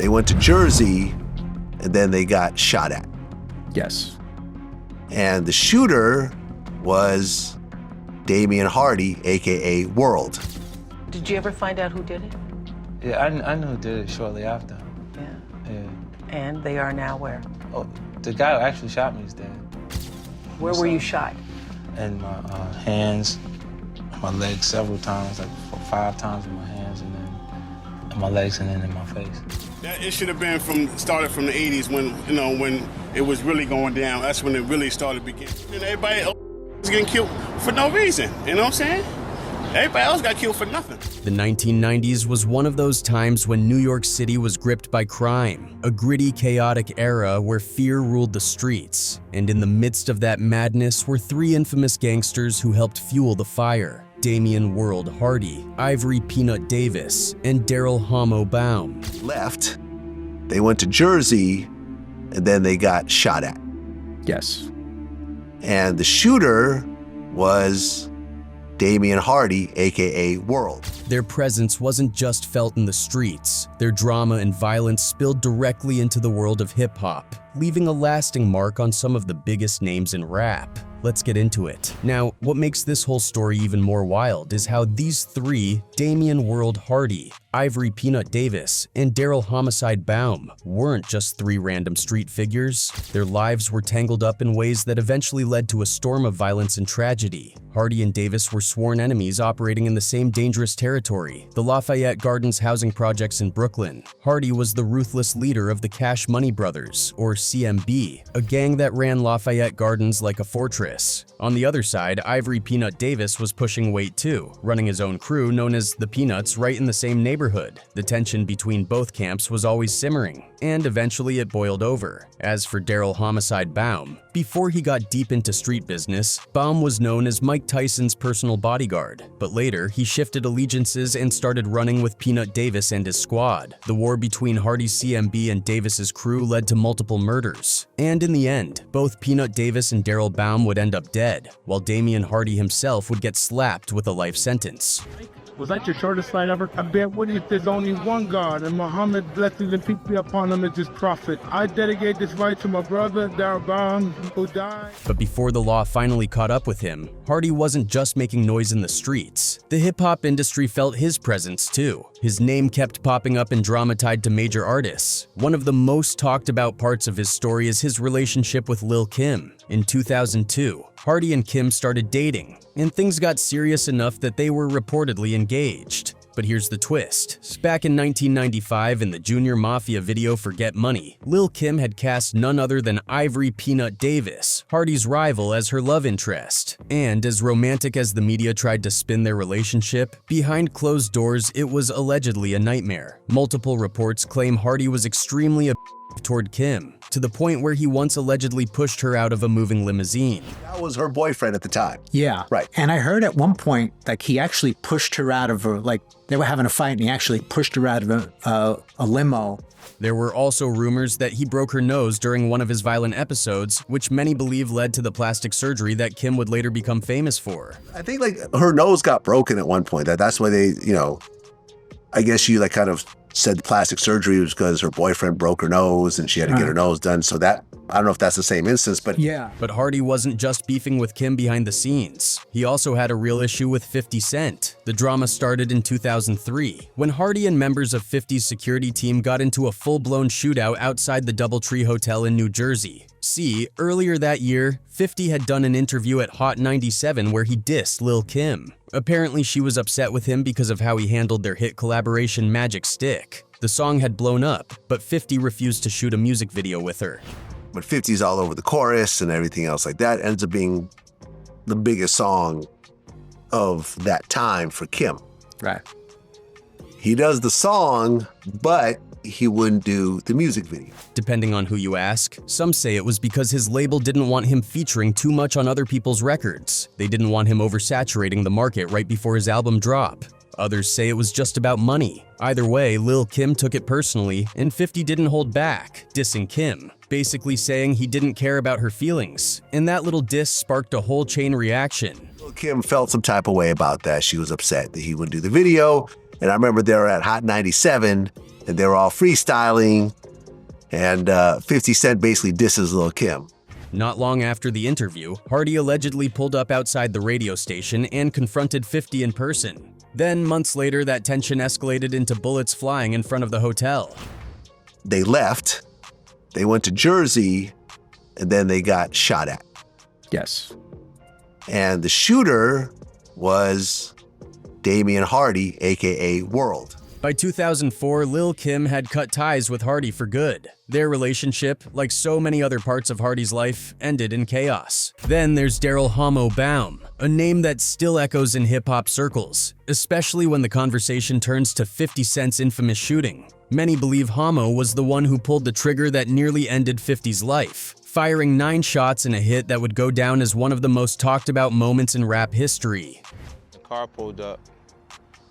They went to Jersey, and then they got shot at. Yes. And the shooter was Damion Hardy, a.k.a. World. Did you ever find out who did it? Yeah, I knew who did it shortly after. Yeah. And they are now where? Oh, the guy who actually shot me is dead. Where were you shot? In my hands, my legs several times, like 5 times in my hands, and then in my legs, and then in my face. That it should have been started from the 80s when it was really going down. That's when it really started beginning. And everybody was getting killed for no reason. You know what I'm saying? Everybody else got killed for nothing. The 1990s was one of those times when New York City was gripped by crime, a gritty, chaotic era where fear ruled the streets. And in the midst of that madness were 3 infamous gangsters who helped fuel the fire: Damion World Hardy, Ivory Peanut Davis, and Darryl Baum. Left, they went to Jersey, and then they got shot at. Yes. And the shooter was Damion Hardy, a.k.a. World. Their presence wasn't just felt in the streets. Their drama and violence spilled directly into the world of hip-hop, leaving a lasting mark on some of the biggest names in rap. Let's get into it. Now, what makes this whole story even more wild is how these 3, Damion World Hardy, Ivory Peanut Davis, and Darryl Homicide Baum, weren't just 3 random street figures. Their lives were tangled up in ways that eventually led to a storm of violence and tragedy. Hardy and Davis were sworn enemies operating in the same dangerous territory, the Lafayette Gardens housing projects in Brooklyn. Hardy was the ruthless leader of the Cash Money Brothers, or CMB, a gang that ran Lafayette Gardens like a fortress. On the other side, Ivory Peanut Davis was pushing weight too, running his own crew known as the Peanuts right in the same neighborhood. The tension between both camps was always simmering, and eventually it boiled over. As for Darryl Homicide Baum, before he got deep into street business, Baum was known as Mike Tyson's personal bodyguard, but later he shifted allegiances and started running with Peanut Davis and his squad. The war between Hardy's CMB and Davis's crew led to multiple murders, and in the end, both Peanut Davis and Daryl Baum would end up dead, while Damion Hardy himself would get slapped with a life sentence. Was that your shortest fight ever? I bet what if there's only one God, and Muhammad blessings and peace be upon him as his prophet. I dedicate this fight to my brother, Daryl Baum, who died. But before the law finally caught up with him, Hardy wasn't just making noise in the streets. The hip-hop industry felt his presence too. His name kept popping up in drama tied to major artists. One of the most talked about parts of his story is his relationship with Lil' Kim. In 2002, Hardy and Kim started dating, and things got serious enough that they were reportedly engaged. But here's the twist. Back in 1995 in the Junior Mafia video for Get Money, Lil' Kim had cast none other than Ivory Peanut Davis, Hardy's rival, as her love interest. And as romantic as the media tried to spin their relationship, behind closed doors it was allegedly a nightmare. Multiple reports claim Hardy was extremely toward Kim, to the point where he once allegedly pushed her out of a moving limousine. That was her boyfriend at the time. Yeah. Right. And I heard at one point, like, he actually pushed her out of her, like, they were having a fight and he actually pushed her out of a limo. There were also rumors that he broke her nose during one of his violent episodes, which many believe led to the plastic surgery that Kim would later become famous for. I think, like, her nose got broken at one point. That's why they, I guess she, like, kind of said plastic surgery was because her boyfriend broke her nose and she had to get her nose done. So that, I don't know if that's the same instance, but yeah. But Hardy wasn't just beefing with Kim behind the scenes. He also had a real issue with 50 Cent. The drama started in 2003, when Hardy and members of 50's security team got into a full-blown shootout outside the Doubletree Hotel in New Jersey. See, earlier that year, 50 had done an interview at Hot 97 where he dissed Lil' Kim. Apparently she was upset with him because of how he handled their hit collaboration Magic Stick. The song had blown up, but 50 refused to shoot a music video with her. But 50's all over the chorus and everything else like that ends up being the biggest song of that time for Kim. Right. He does the song, but he wouldn't do the music video. Depending on who you ask, some say it was because his label didn't want him featuring too much on other people's records. They didn't want him oversaturating the market right before his album drop. Others say it was just about money. Either way, Lil' Kim took it personally, and 50 didn't hold back, dissing Kim, basically saying he didn't care about her feelings. And that little diss sparked a whole chain reaction. Lil' Kim felt some type of way about that. She was upset that he wouldn't do the video. And I remember they were at Hot 97, and they were all freestyling, and 50 Cent basically disses Lil' Kim. Not long after the interview, Hardy allegedly pulled up outside the radio station and confronted 50 in person. Then, months later, that tension escalated into bullets flying in front of the hotel. They left, they went to Jersey, and then they got shot at. Yes. And the shooter was Damion Hardy, aka World. By 2004, Lil' Kim had cut ties with Hardy for good. Their relationship, like so many other parts of Hardy's life, ended in chaos. Then there's Darryl Baum, a name that still echoes in hip-hop circles, especially when the conversation turns to 50 Cent's infamous shooting. Many believe Hamo was the one who pulled the trigger that nearly ended 50's life, firing 9 shots in a hit that would go down as one of the most talked about moments in rap history. The car pulled up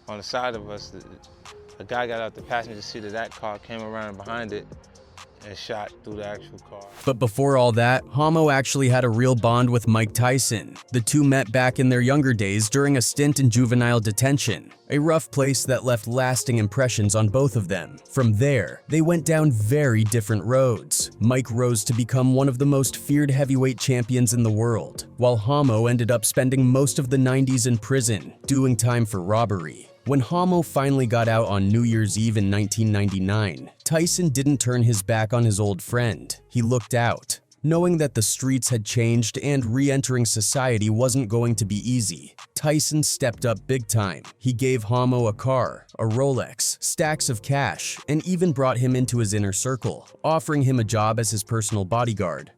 on the side of us. A guy got out the passenger seat of that car, came around behind it, and shot through the actual car. But before all that, Hamo actually had a real bond with Mike Tyson. The two met back in their younger days during a stint in juvenile detention, a rough place that left lasting impressions on both of them. From there, they went down very different roads. Mike rose to become one of the most feared heavyweight champions in the world, while Hamo ended up spending most of the 90s in prison, doing time for robbery. When Hamo finally got out on New Year's Eve in 1999, Tyson didn't turn his back on his old friend. He looked out, knowing that the streets had changed and re-entering society wasn't going to be easy. Tyson stepped up big time. He gave Hamo a car, a Rolex, stacks of cash, and even brought him into his inner circle, offering him a job as his personal bodyguard.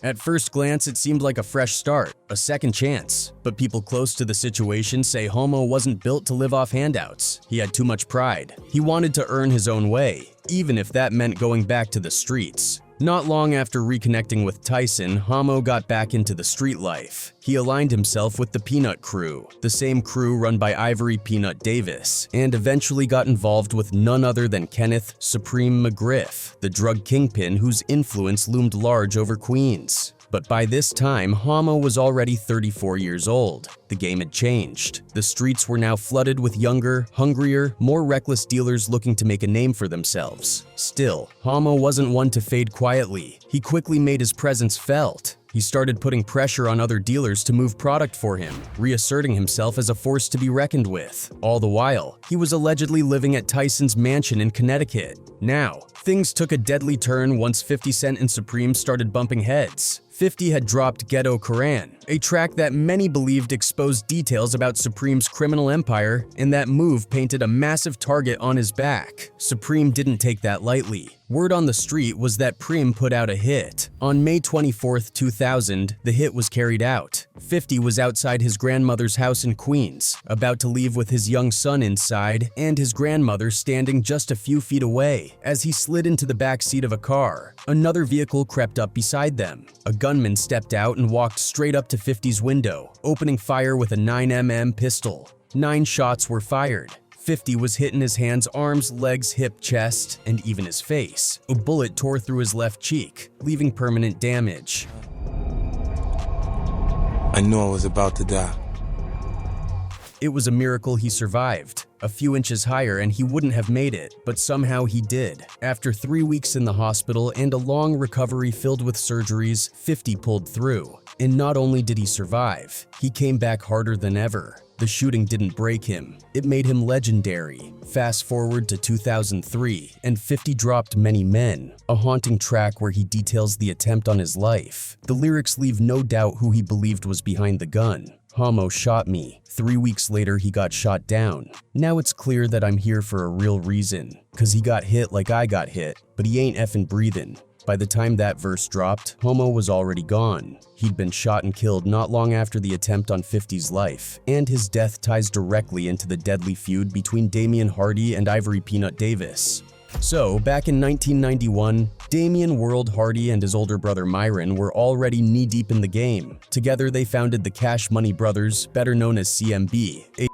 At first glance, it seemed like a fresh start, a second chance. But people close to the situation say Hamo wasn't built to live off handouts. He had too much pride. He wanted to earn his own way, even if that meant going back to the streets. Not long after reconnecting with Tyson, Hamo got back into the street life. He aligned himself with the Peanut Crew, the same crew run by Ivory Peanut Davis, and eventually got involved with none other than Kenneth Supreme McGriff, the drug kingpin whose influence loomed large over Queens. But by this time, Hamo was already 34 years old. The game had changed. The streets were now flooded with younger, hungrier, more reckless dealers looking to make a name for themselves. Still, Hamo wasn't one to fade quietly. He quickly made his presence felt. He started putting pressure on other dealers to move product for him, reasserting himself as a force to be reckoned with. All the while, he was allegedly living at Tyson's mansion in Connecticut. Now, things took a deadly turn once 50 Cent and Supreme started bumping heads. 50 had dropped Ghetto Koran, a track that many believed exposed details about Supreme's criminal empire, and that move painted a massive target on his back. Supreme didn't take that lightly. Word on the street was that Preem put out a hit. On May 24, 2000, the hit was carried out. 50 was outside his grandmother's house in Queens, about to leave with his young son inside and his grandmother standing just a few feet away. As he slid into the back seat of a car, another vehicle crept up beside them. A gunman stepped out and walked straight up to 50's window, opening fire with a 9mm pistol. 9 shots were fired. 50 was hit in his hands, arms, legs, hip, chest, and even his face. A bullet tore through his left cheek, leaving permanent damage. I knew I was about to die. It was a miracle he survived. A few inches higher and he wouldn't have made it, but somehow he did. After 3 weeks in the hospital and a long recovery filled with surgeries, 50 pulled through. And not only did he survive, he came back harder than ever. The shooting didn't break him. It made him legendary. Fast forward to 2003, and 50 dropped Many Men, a haunting track where he details the attempt on his life. The lyrics leave no doubt who he believed was behind the gun. Hamo shot me. 3 weeks later, he got shot down. Now it's clear that I'm here for a real reason. Cause he got hit like I got hit, but he ain't effing breathing. By the time that verse dropped, Hamo was already gone. He'd been shot and killed not long after the attempt on 50's life, and his death ties directly into the deadly feud between Damion Hardy and Ivory Peanut Davis. So, back in 1991, Damion World Hardy and his older brother Myron were already knee-deep in the game. Together, they founded the Cash Money Brothers, better known as CMB, a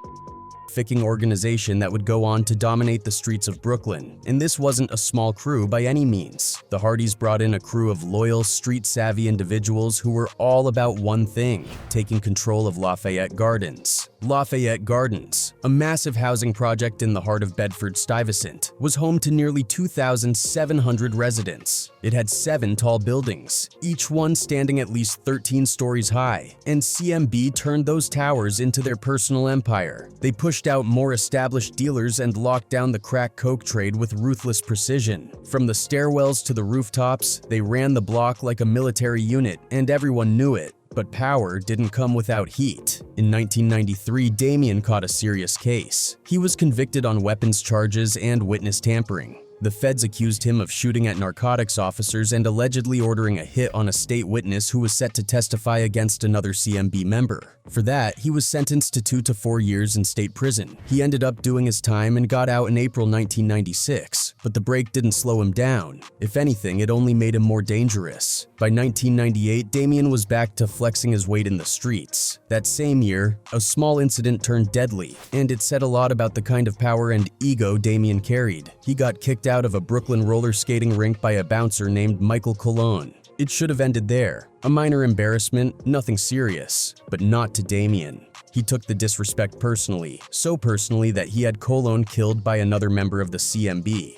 trafficking organization that would go on to dominate the streets of Brooklyn. And this wasn't a small crew by any means. The Hardys brought in a crew of loyal, street-savvy individuals who were all about one thing: taking control of Lafayette Gardens. Lafayette Gardens, a massive housing project in the heart of Bedford-Stuyvesant, was home to nearly 2,700 residents. It had 7 tall buildings, each one standing at least 13 stories high, and CMB turned those towers into their personal empire. They pushed out more established dealers and locked down the crack coke trade with ruthless precision. From the stairwells to the rooftops, they ran the block like a military unit, and everyone knew it. But power didn't come without heat. In 1993, Damion caught a serious case. He was convicted on weapons charges and witness tampering. The feds accused him of shooting at narcotics officers and allegedly ordering a hit on a state witness who was set to testify against another CMB member. For that, he was sentenced to 2 to 4 years in state prison. He ended up doing his time and got out in April 1996, but the break didn't slow him down. If anything, it only made him more dangerous. By 1998, Damion was back to flexing his weight in the streets. That same year, a small incident turned deadly, and it said a lot about the kind of power and ego Damion carried. He got kicked out of a Brooklyn roller skating rink by a bouncer named Michael Cologne. It should have ended there. A minor embarrassment, nothing serious, but not to Damion. He took the disrespect personally, so personally that he had Cologne killed by another member of the CMB.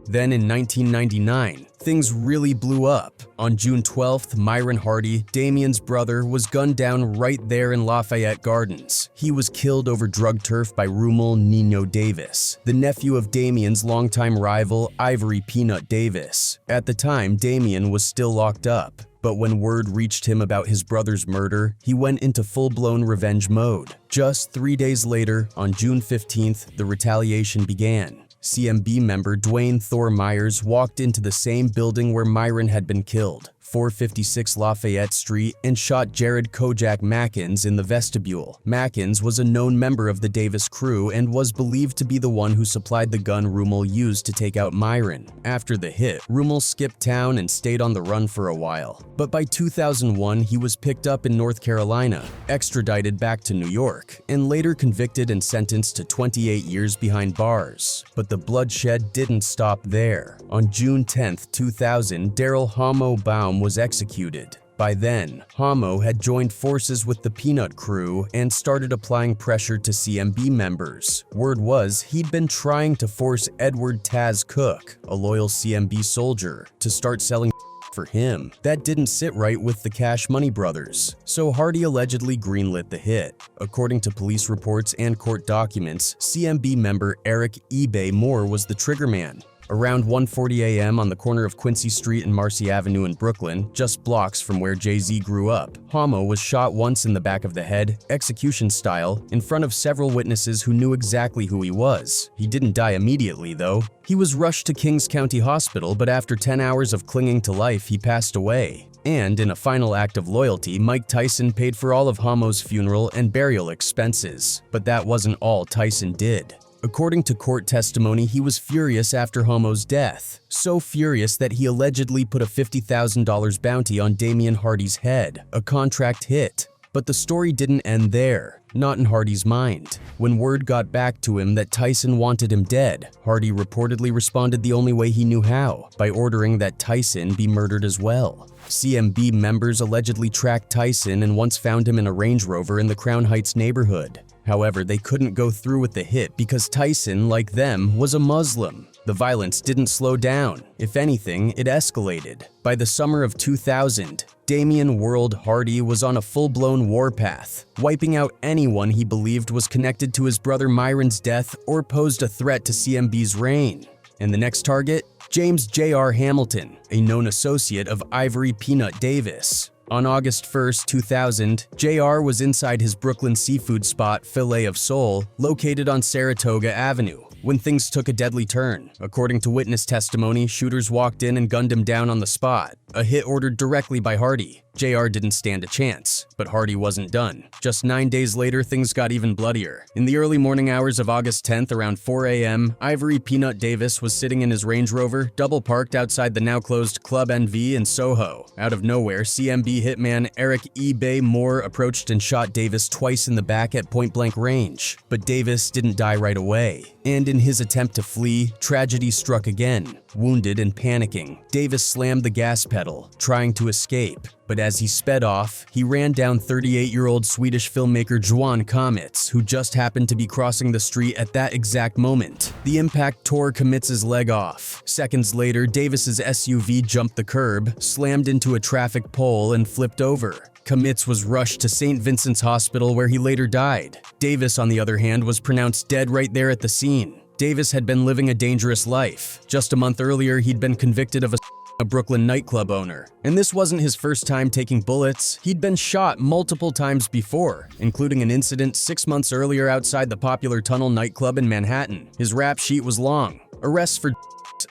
Then in 1999, things really blew up. On June 12th, Myron Hardy, Damion's brother, was gunned down right there in Lafayette Gardens. He was killed over drug turf by Rumal Nino Davis, the nephew of Damion's longtime rival, Ivory Peanut Davis. At the time, Damion was still locked up. But when word reached him about his brother's murder, he went into full-blown revenge mode. Just 3 days later, on June 15th, the retaliation began. CMB member Dwayne Thor Myers walked into the same building where Myron had been killed, 456 Lafayette Street, and shot Jared Kojak Mackins in the vestibule. Mackins was a known member of the Davis crew and was believed to be the one who supplied the gun Rumal used to take out Myron. After the hit, Rumal skipped town and stayed on the run for a while. But by 2001, he was picked up in North Carolina, extradited back to New York, and later convicted and sentenced to 28 years behind bars. But the bloodshed didn't stop there. On June 10, 2000, Darryl Baum was executed. By then, Homo had joined forces with the Peanut crew and started applying pressure to CMB members. Word was he'd been trying to force Edward Taz Cook, a loyal CMB soldier, to start selling for him. That didn't sit right with the Cash Money brothers, so Hardy allegedly greenlit the hit. According to police reports and court documents, CMB member Eric eBay Moore was the triggerman. Around 1:40 a.m. on the corner of Quincy Street and Marcy Avenue in Brooklyn, just blocks from where Jay-Z grew up, Homo was shot once in the back of the head, execution style, in front of several witnesses who knew exactly who he was. He didn't die immediately, though. He was rushed to Kings County Hospital, but after 10 hours of clinging to life, he passed away. And in a final act of loyalty, Mike Tyson paid for all of Homo's funeral and burial expenses. But that wasn't all Tyson did. According to court testimony, he was furious after Homo's death. So furious that he allegedly put a $50,000 bounty on Damion Hardy's head, a contract hit. But the story didn't end there, not in Hardy's mind. When word got back to him that Tyson wanted him dead, Hardy reportedly responded the only way he knew how, by ordering that Tyson be murdered as well. CMB members allegedly tracked Tyson and once found him in a Range Rover in the Crown Heights neighborhood. However, they couldn't go through with the hit because Tyson, like them, was a Muslim. The violence didn't slow down. If anything, it escalated. By the summer of 2000, Damion World Hardy was on a full-blown warpath, wiping out anyone he believed was connected to his brother Myron's death or posed a threat to CMB's reign. And the next target? James J.R. Hamilton, a known associate of Ivory Peanut Davis. On August 1, 2000, JR was inside his Brooklyn seafood spot Filet of Soul, located on Saratoga Avenue, when things took a deadly turn. According to witness testimony, shooters walked in and gunned him down on the spot. a hit ordered directly by Hardy. JR didn't stand a chance, but Hardy wasn't done. Just 9 days later, things got even bloodier. In the early morning hours of August 10th, around 4 a.m., Ivory Peanut Davis was sitting in his Range Rover, double parked outside the now-closed Club NV in Soho. Out of nowhere, CMB hitman Eric eBay Moore approached and shot Davis twice in the back at point-blank range. But Davis didn't die right away, and in his attempt to flee, tragedy struck again. Wounded and panicking, Davis slammed the gas pedal, trying to escape. But as he sped off, he ran down 38-year-old Swedish filmmaker Johan Kamitz, who just happened to be crossing the street at that exact moment. The impact tore Kamitz's leg off. Seconds later, Davis's SUV jumped the curb, slammed into a traffic pole, and flipped over. Kamitz was rushed to St. Vincent's Hospital where he later died. Davis, on the other hand, was pronounced dead right there at the scene. Davis had been living a dangerous life. Just a month earlier, he'd been convicted of a Brooklyn nightclub owner. And this wasn't his first time taking bullets. He'd been shot multiple times before, including an incident 6 months earlier outside the popular Tunnel nightclub in Manhattan. His rap sheet was long: arrests for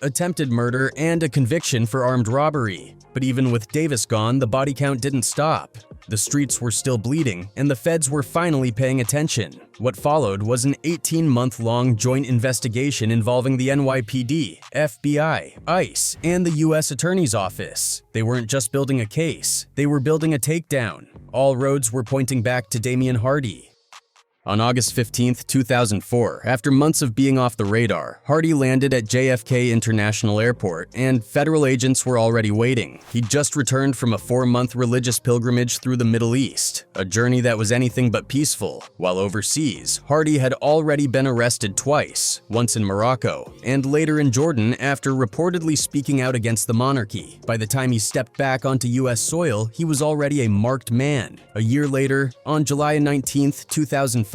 attempted murder and a conviction for armed robbery. But even with Davis gone, the body count didn't stop. The streets were still bleeding, and the feds were finally paying attention. What followed was an 18-month-long joint investigation involving the NYPD, FBI, ICE, and the U.S. Attorney's Office. They weren't just building a case, they were building a takedown. All roads were pointing back to Damion Hardy. On August 15, 2004, after months of being off the radar, Hardy landed at JFK International Airport, and federal agents were already waiting. He'd just returned from a 4-month religious pilgrimage through the Middle East, a journey that was anything but peaceful. While overseas, Hardy had already been arrested twice, once in Morocco, and later in Jordan after reportedly speaking out against the monarchy. By the time he stepped back onto U.S. soil, he was already a marked man. A year later, on July 19, 2005,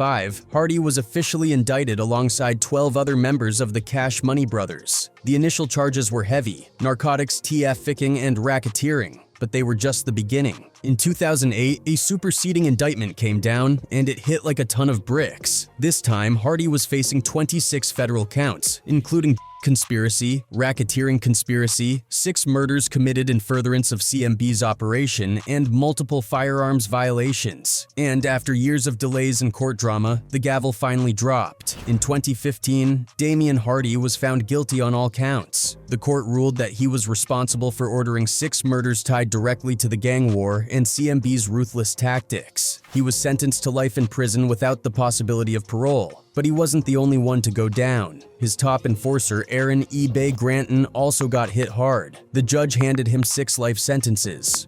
Hardy was officially indicted alongside 12 other members of the Cash Money Brothers. The initial charges were heavy: narcotics, trafficking, and racketeering. But they were just the beginning. In 2008, a superseding indictment came down, and it hit like a ton of bricks. This time, Hardy was facing 26 federal counts, including conspiracy, racketeering conspiracy, 6 murders committed in furtherance of CMB's operation, and multiple firearms violations. And after years of delays and court drama, the gavel finally dropped. In 2015, Damion Hardy was found guilty on all counts. The court ruled that he was responsible for ordering 6 murders tied directly to the gang war and CMB's ruthless tactics. He was sentenced to life in prison without the possibility of parole. But he wasn't the only one to go down. His top enforcer, Aaron eBay Granton, also got hit hard. The judge handed him 6 life sentences.